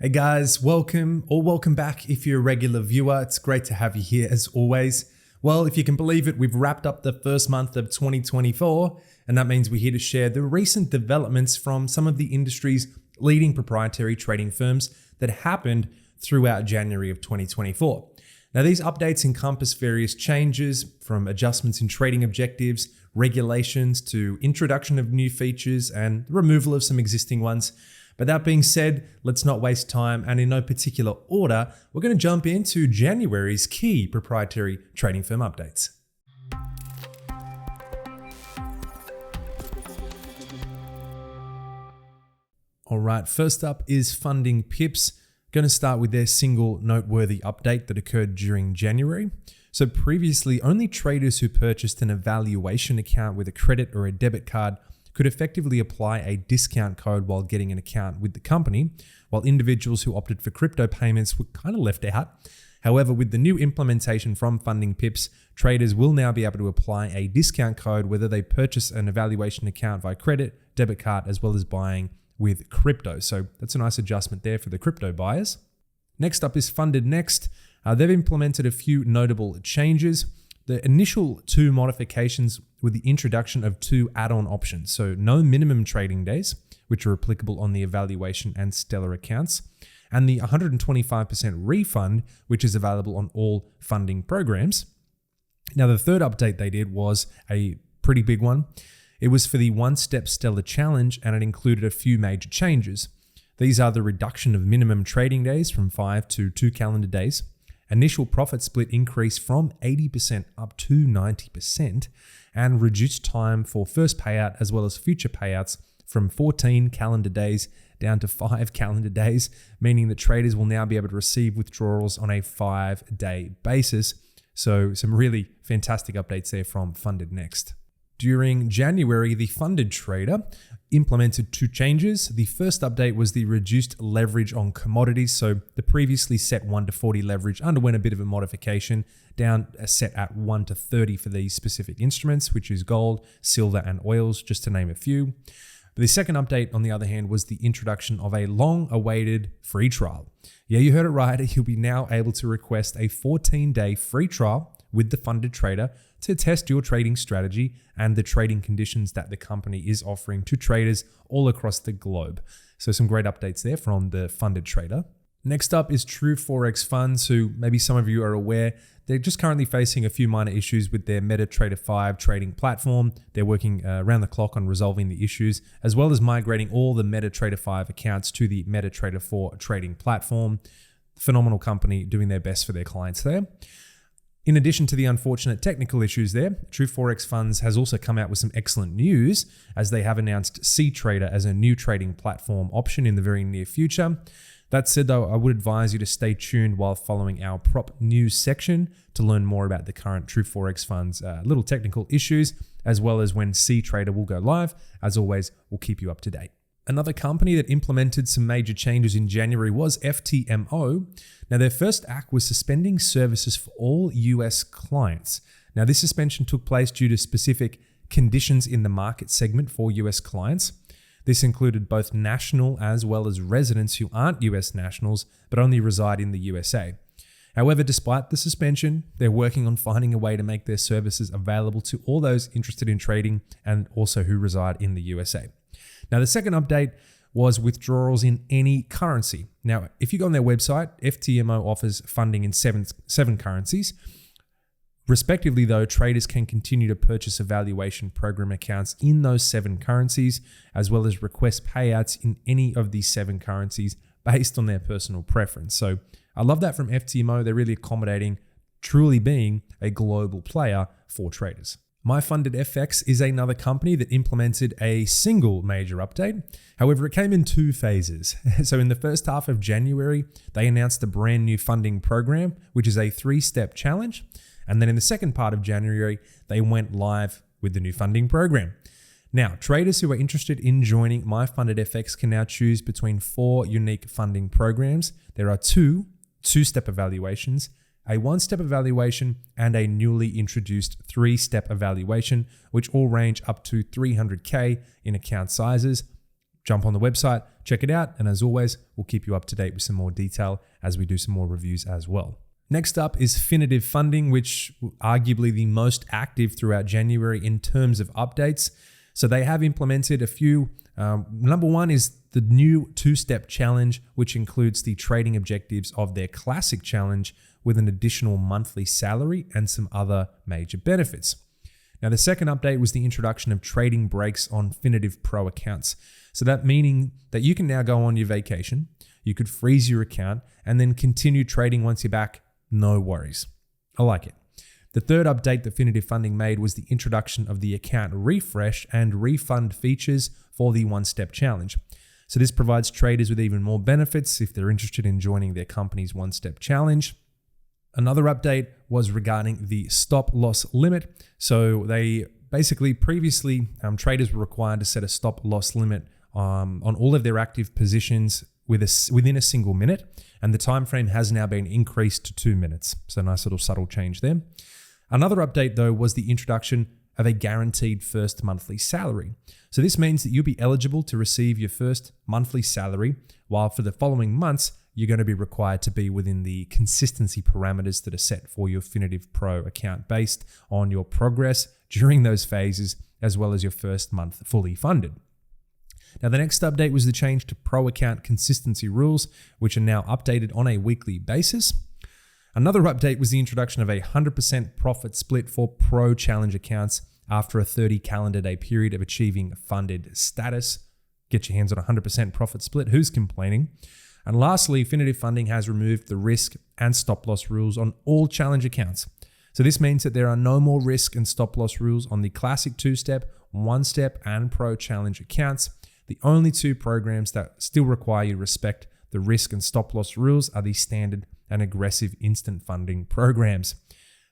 Hey guys, welcome back if you're a regular viewer. It's great to have you here as always. Well, if you can believe it, we've wrapped up the first month of 2024, and that means we're here to share the recent developments from some of the industry's leading proprietary trading firms that happened throughout January of 2024. Now, these updates encompass various changes from adjustments in trading objectives, regulations to introduction of new features and removal of some existing ones. But that being said, let's not waste time, and in no particular order, we're going to jump into January's key proprietary trading firm updates. All right, first up is FundingPips. Going to start with their single noteworthy update that occurred during January. So previously, only traders who purchased an evaluation account with a credit or a debit card could effectively apply a discount code while getting an account with the company, while individuals who opted for crypto payments were kind of left out. However, with the new implementation from FundingPips, traders will now be able to apply a discount code whether they purchase an evaluation account via credit, debit card, as well as buying with crypto. So that's a nice adjustment there for the crypto buyers. Next up is FundingNext. They've implemented a few notable changes. The initial two modifications were the introduction of two add-on options. So no minimum trading days, which are applicable on the evaluation and Stellar accounts, and the 125% refund, which is available on all funding programs. Now, the third update they did was a pretty big one. It was for the one-step Stellar challenge, and it included a few major changes. These are the reduction of minimum trading days from 5 to 2 calendar days, initial profit split increase from 80% up to 90%, and reduced time for first payout as well as future payouts from 14 calendar days down to 5 calendar days, meaning that traders will now be able to receive withdrawals on a 5-day basis. So some really fantastic updates there from FundingNext. During January, the Funded Trader implemented two changes. The first update was the reduced leverage on commodities. So the previously set 1 to 40 leverage underwent a bit of a modification, down set at 1 to 30 for these specific instruments, which is gold, silver, and oils, just to name a few. But the second update, on the other hand, was the introduction of a long-awaited free trial. Yeah, you heard it right. You'll be now able to request a 14-day free trial with the Funded Trader to test your trading strategy and the trading conditions that the company is offering to traders all across the globe. So some great updates there from the Funded Trader. Next up is True Forex Funds, who maybe some of you are aware, they're just currently facing a few minor issues with their MetaTrader 5 trading platform. They're working around the clock on resolving the issues, as well as migrating all the MetaTrader 5 accounts to the MetaTrader 4 trading platform. Phenomenal company doing their best for their clients there. In addition to the unfortunate technical issues there, True Forex Funds has also come out with some excellent news, as they have announced C-Trader as a new trading platform option in the very near future. That said though, I would advise you to stay tuned while following our prop news section to learn more about the current True Forex Funds little technical issues, as well as when C-Trader will go live. As always, we'll keep you up to date. Another company that implemented some major changes in January was FTMO. Now, their first act was suspending services for all US clients. Now, this suspension took place due to specific conditions in the market segment for US clients. This included both national as well as residents who aren't US nationals, but only reside in the USA. However, despite the suspension, they're working on finding a way to make their services available to all those interested in trading and also who reside in the USA. Now, the second update was withdrawals in any currency. Now, if you go on their website, FTMO offers funding in seven currencies. Respectively, though, traders can continue to purchase evaluation program accounts in those 7 currencies, as well as request payouts in any of these 7 currencies based on their personal preference. So I love that from FTMO. They're really accommodating, truly being a global player for traders. MyFundedFX is another company that implemented a single major update. However, it came in 2 phases. So in the first half of January, they announced a brand new funding program, which is a 3-step challenge. And then in the second part of January, they went live with the new funding program. Now, traders who are interested in joining MyFundedFX can now choose between 4 unique funding programs. There are 2 2-step evaluations, a 1-step evaluation, and a newly introduced 3-step evaluation, which all range up to $300K in account sizes. jump on the website, check it out. And as always, we'll keep you up to date with some more detail as we do some more reviews as well. Next up is Infinitive Funding, which arguably the most active throughout January in terms of updates. So they have implemented a few. Number one is the new two-step challenge, which includes the trading objectives of their classic challenge with an additional monthly salary and some other major benefits. Now, the second update was the introduction of trading breaks on Infinitive Pro accounts. So that meaning that you can now go on your vacation, you could freeze your account and then continue trading once you're back. No worries. I like it. The third update that Infinitive Funding made was the introduction of the account refresh and refund features for the one-step challenge. So this provides traders with even more benefits if they're interested in joining their company's one-step challenge. Another update was regarding the stop loss limit. So they basically previously traders were required to set a stop loss limit on all of their active positions within a single minute, and the time frame has now been increased to 2 minutes. So nice little subtle change there. Another update though was the introduction of a guaranteed first monthly salary. So this means that you'll be eligible to receive your first monthly salary, while for the following months, you're going to be required to be within the consistency parameters that are set for your Infinitive Pro account based on your progress during those phases, as well as your first month fully funded. Now, the next update was the change to Pro account consistency rules, which are now updated on a weekly basis. Another update was the introduction of a 100% profit split for Pro challenge accounts after a 30 calendar day period of achieving funded status. Get your hands on a 100% profit split. Who's complaining? And lastly, Infinitive Funding has removed the risk and stop loss rules on all challenge accounts. So this means that there are no more risk and stop loss rules on the classic two-step, one-step, and Pro challenge accounts. The only two programs that still require you to respect the risk and stop loss rules are the standard and aggressive instant funding programs.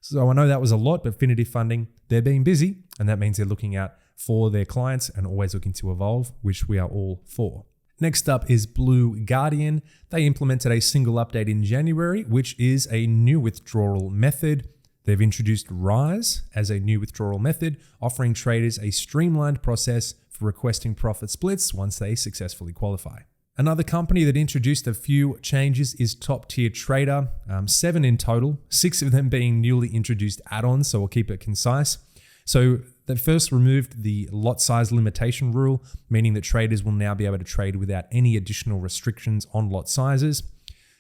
So I know that was a lot, but Infinitive Funding, they're being busy, and that means they're looking out for their clients and always looking to evolve, which we are all for. Next up is Blue Guardian. They implemented a single update in January, which is a new withdrawal method. They've introduced Rise as a new withdrawal method, offering traders a streamlined process for requesting profit splits once they successfully qualify. Another company that introduced a few changes is TopTier Trader, 7 in total, 6 of them being newly introduced add-ons, so we'll keep it concise. So they first removed the lot size limitation rule, meaning that traders will now be able to trade without any additional restrictions on lot sizes.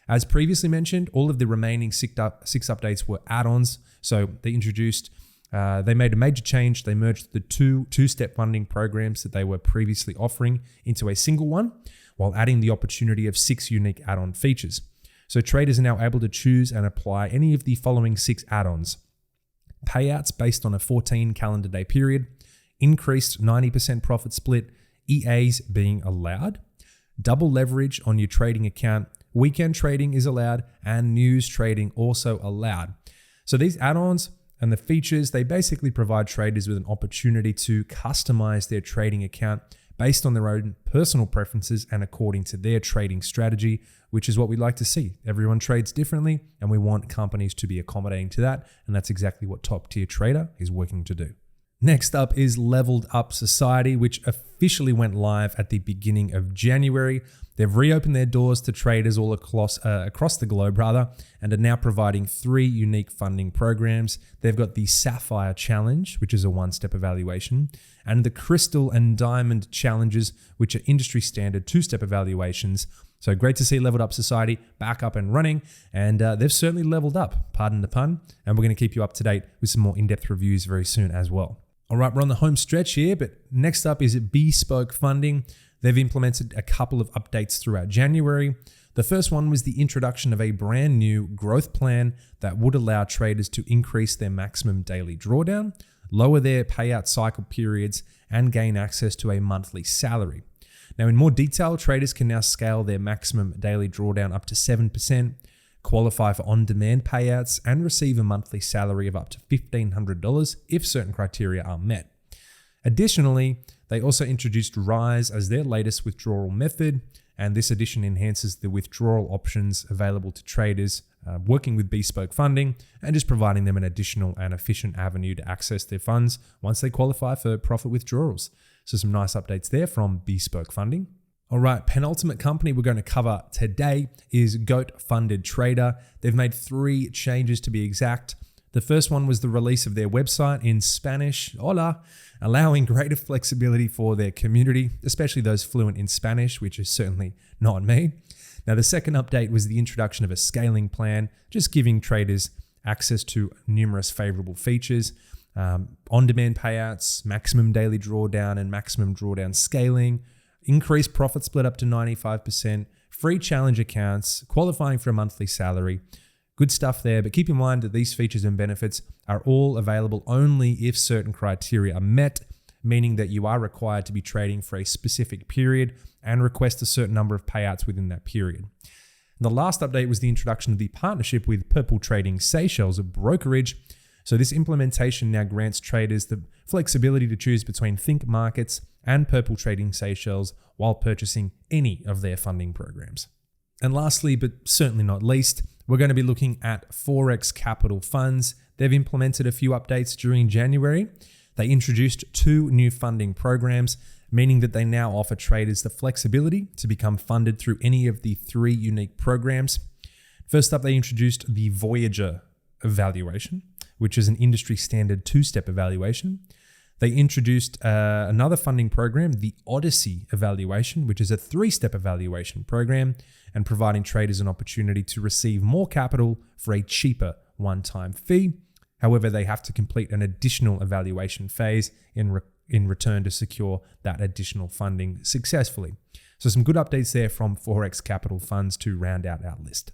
As previously mentioned, all of the remaining 6 updates were add-ons. So they made a major change. They merged the two-step funding programs that they were previously offering into a single one, while adding the opportunity of 6 unique add-on features. So traders are now able to choose and apply any of the following 6 add-ons. Payouts based on a 14 calendar day period, increased 90% profit split, EAs being allowed, double leverage on your trading account, weekend trading is allowed, and news trading also allowed. So these add-ons and the features, they basically provide traders with an opportunity to customize their trading account based on their own personal preferences and according to their trading strategy, which is what we like to see. Everyone trades differently, and we want companies to be accommodating to that, and that's exactly what TopTier Trader is working to do. Next up is Leveled Society, which officially went live at the beginning of January. They've reopened their doors to traders all across the globe, and are now providing 3 unique funding programs. They've got the Sapphire Challenge, which is a one-step evaluation, and the Crystal and Diamond Challenges, which are industry standard 2-step evaluations. So great to see Leveled Up Society back up and running, and they've certainly leveled up, pardon the pun, and we're going to keep you up to date with some more in-depth reviews very soon as well. All right, we're on the home stretch here, but next up is Bespoke Funding. They've implemented a couple of updates throughout January. The first one was the introduction of a brand new growth plan that would allow traders to increase their maximum daily drawdown, lower their payout cycle periods, and gain access to a monthly salary. Now, in more detail, traders can now scale their maximum daily drawdown up to 7%, qualify for on-demand payouts, and receive a monthly salary of up to $1,500 if certain criteria are met. Additionally, they also introduced Rise as their latest withdrawal method, and this addition enhances the withdrawal options available to traders working with Bespoke Funding and just providing them an additional and efficient avenue to access their funds once they qualify for profit withdrawals. So some nice updates there from Bespoke Funding. All right, penultimate company we're going to cover today is Funded Trader. They've made 3 changes to be exact. The first one was the release of their website in Spanish, hola, allowing greater flexibility for their community, especially those fluent in Spanish, which is certainly not me. Now, the second update was the introduction of a scaling plan, just giving traders access to numerous favorable features, on-demand payouts, maximum daily drawdown and maximum drawdown scaling, increased profit split up to 95%, free challenge accounts, qualifying for a monthly salary. Good stuff there, but keep in mind that these features and benefits are all available only if certain criteria are met, meaning that you are required to be trading for a specific period and request a certain number of payouts within that period. And the last update was the introduction of the partnership with Purple Trading Seychelles, a brokerage. So this implementation now grants traders the flexibility to choose between Think Markets and Purple Trading Seychelles while purchasing any of their funding programs. And lastly, but certainly not least, we're going to be looking at Forex Capital Funds. They've implemented a few updates during January. They introduced 2 new funding programs, meaning that they now offer traders the flexibility to become funded through any of the 3 unique programs. First up, they introduced the Voyager evaluation, which is an industry standard 2-step evaluation. They introduced another funding program, the Odyssey evaluation, which is a 3-step evaluation program, and providing traders an opportunity to receive more capital for a cheaper one-time fee. However, they have to complete an additional evaluation phase in return to secure that additional funding successfully. So some good updates there from Forex Capital Funds to round out our list.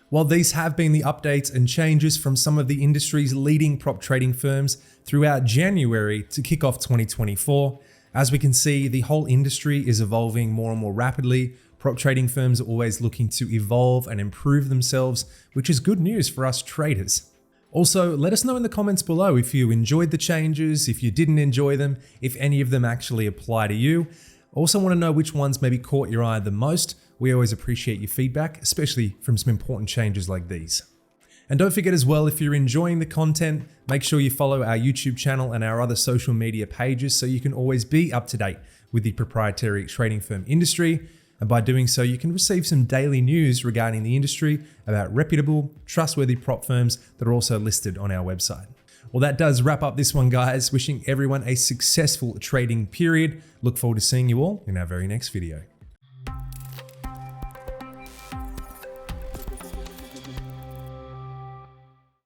While these have been the updates and changes from some of the industry's leading prop trading firms throughout January to kick off 2024, as we can see, the whole industry is evolving more and more rapidly. Prop trading firms are always looking to evolve and improve themselves, which is good news for us traders. Also, let us know in the comments below if you enjoyed the changes, if you didn't enjoy them, if any of them actually apply to you. Also want to know which ones maybe caught your eye the most. We always appreciate your feedback, especially from some important changes like these. And don't forget as well, if you're enjoying the content, make sure you follow our YouTube channel and our other social media pages so you can always be up to date with the proprietary trading firm industry. And by doing so, you can receive some daily news regarding the industry about reputable, trustworthy prop firms that are also listed on our website. Well, that does wrap up this one, guys. Wishing everyone a successful trading period. Look forward to seeing you all in our very next video.